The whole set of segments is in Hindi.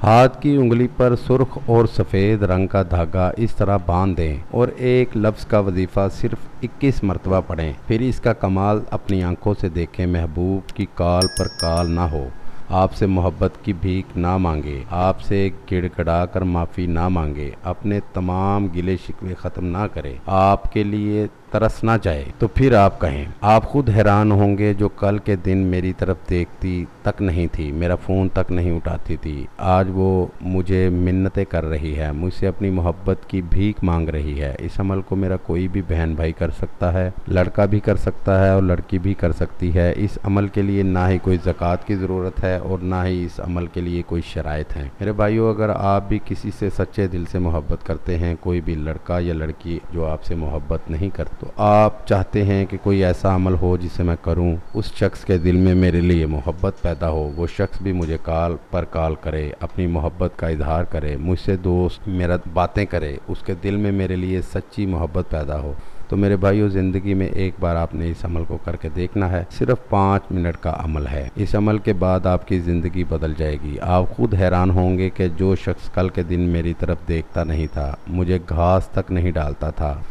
हाथ की उंगली पर सुर्ख और सफ़ेद रंग का धागा इस तरह बांध दें और एक लफ्ज़ का वजीफ़ा सिर्फ 21 मरतबा पढ़ें। फिर इसका कमाल अपनी आंखों से देखें। महबूब की कॉल पर कॉल ना हो, आपसे मोहब्बत की भीख ना मांगे, आपसे गिड़गड़ा कर माफ़ी ना मांगे, अपने तमाम गिले शिकवे ख़त्म ना करे, आपके लिए तरस ना जाए तो फिर आप कहें। आप खुद हैरान होंगे, जो कल के दिन मेरी तरफ देखती तक नहीं थी, मेरा फ़ोन तक नहीं उठाती थी, आज वो मुझे मिन्नतें कर रही है, मुझसे अपनी मोहब्बत की भीख मांग रही है। इस अमल को मेरा कोई भी बहन भाई कर सकता है, लड़का भी कर सकता है और लड़की भी कर सकती है। इस अमल के लिए ना ही कोई ज़कात की ज़रूरत है और ना ही इस अमल के लिए कोई शराइत है। मेरे भाइयों, अगर आप भी किसी से सच्चे दिल से मोहब्बत करते हैं, कोई भी लड़का या लड़की जो आपसे मोहब्बत नहीं करते, तो आप चाहते हैं कि कोई ऐसा अमल हो जिसे मैं करूं, उस शख्स के दिल में मेरे लिए मोहब्बत पैदा हो, वो शख्स भी मुझे कॉल पर कॉल करे, अपनी मोहब्बत का इजहार करे, मुझसे दोस्त मेरा बातें करे, उसके दिल में मेरे लिए सच्ची मोहब्बत पैदा हो, तो मेरे भाइयों, ज़िंदगी में एक बार आपने इस अमल को करके देखना है। सिर्फ 5 मिनट का अमल है। इस अमल के बाद आपकी ज़िंदगी बदल जाएगी। आप खुद हैरान होंगे कि जो शख्स कल के दिन मेरी तरफ देखता नहीं था, मुझे घास तक नहीं डालता था,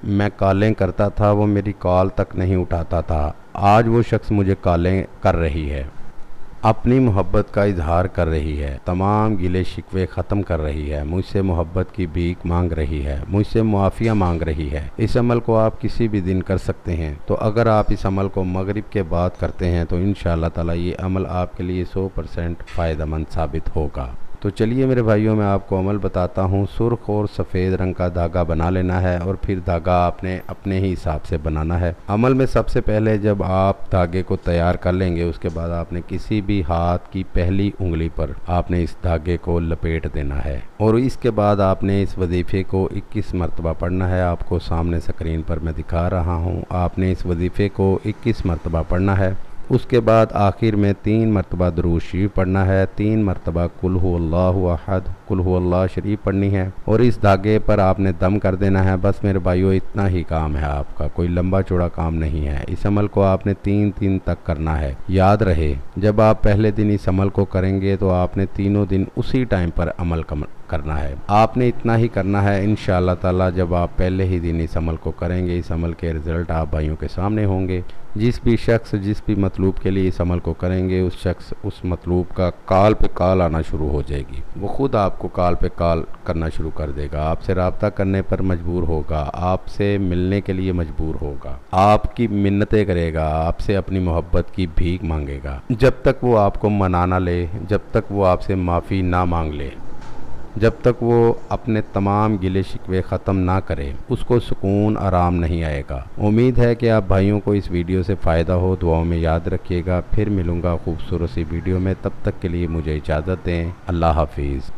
मैं कॉलें करता था, वो मेरी कॉल तक नहीं उठाता था, आज वो शख्स मुझे कॉलें कर रही है, अपनी मोहब्बत का इजहार कर रही है, तमाम गिले शिकवे ख़त्म कर रही है, मुझसे मोहब्बत की भीख मांग रही है, मुझसे मुआफ़िया मांग रही है। इस अमल को आप किसी भी दिन कर सकते हैं। तो अगर आप इस अमल को मगरिब के बाद करते हैं तो इंशाअल्लाह ताला ये अमल आपके लिए 100% फ़ायदेमंद साबित होगा। तो चलिए मेरे भाइयों, मैं आपको अमल बताता हूँ। सुर्ख और सफ़ेद रंग का धागा बना लेना है और फिर धागा आपने अपने ही हिसाब से बनाना है। अमल में सबसे पहले जब आप धागे को तैयार कर लेंगे, उसके बाद आपने किसी भी हाथ की पहली उंगली पर आपने इस धागे को लपेट देना है और इसके बाद आपने इस वजीफ़े को 21 मरतबा पढ़ना है। आपको सामने स्क्रीन पर मैं दिखा रहा हूँ। आपने इस वजीफ़े को 21 मरतबा पढ़ना है। उसके बाद आखिर में 3 मरतबा दुरूद शरीफ पढ़ना है, 3 मरतबा कुल हु अल्लाहु अहद, कुल हु अल्लाह शरीफ पढ़नी है और इस धागे पर आपने दम कर देना है। बस मेरे भाइयों, इतना ही काम है आपका, कोई लंबा चौड़ा काम नहीं है। इस अमल को आपने 3 दिन तक करना है। याद रहे, जब आप पहले दिन इस अमल को करेंगे तो आपने तीनों दिन उसी टाइम पर अमल करना है। आपने इतना ही करना है। इंशाअल्लाह ताला जब आप पहले ही दिन इस अमल को करेंगे, इस अमल के रिज़ल्ट आप भाइयों के सामने होंगे। जिस भी शख्स जिस भी मतलूब के लिए इस अमल को करेंगे, उस शख्स उस मतलूब का कॉल पे कॉल आना शुरू हो जाएगी। वो खुद आपको कॉल पे कॉल करना शुरू कर देगा, आपसे रब्ता करने पर मजबूर होगा, आपसे मिलने के लिए मजबूर होगा, आपकी मिन्नतें करेगा, आपसे अपनी मोहब्बत की भीख मांगेगा। जब तक वो आपको मना ना ले, जब तक वो आपसे माफ़ी ना मांग ले, जब तक वो अपने तमाम गिले शिकवे ख़त्म ना करे, उसको सुकून आराम नहीं आएगा। उम्मीद है कि आप भाइयों को इस वीडियो से फ़ायदा हो। दुआओं में याद रखिएगा। फिर मिलूँगा खूबसूरत सी वीडियो में। तब तक के लिए मुझे इजाज़त दें। अल्लाह हाफिज़।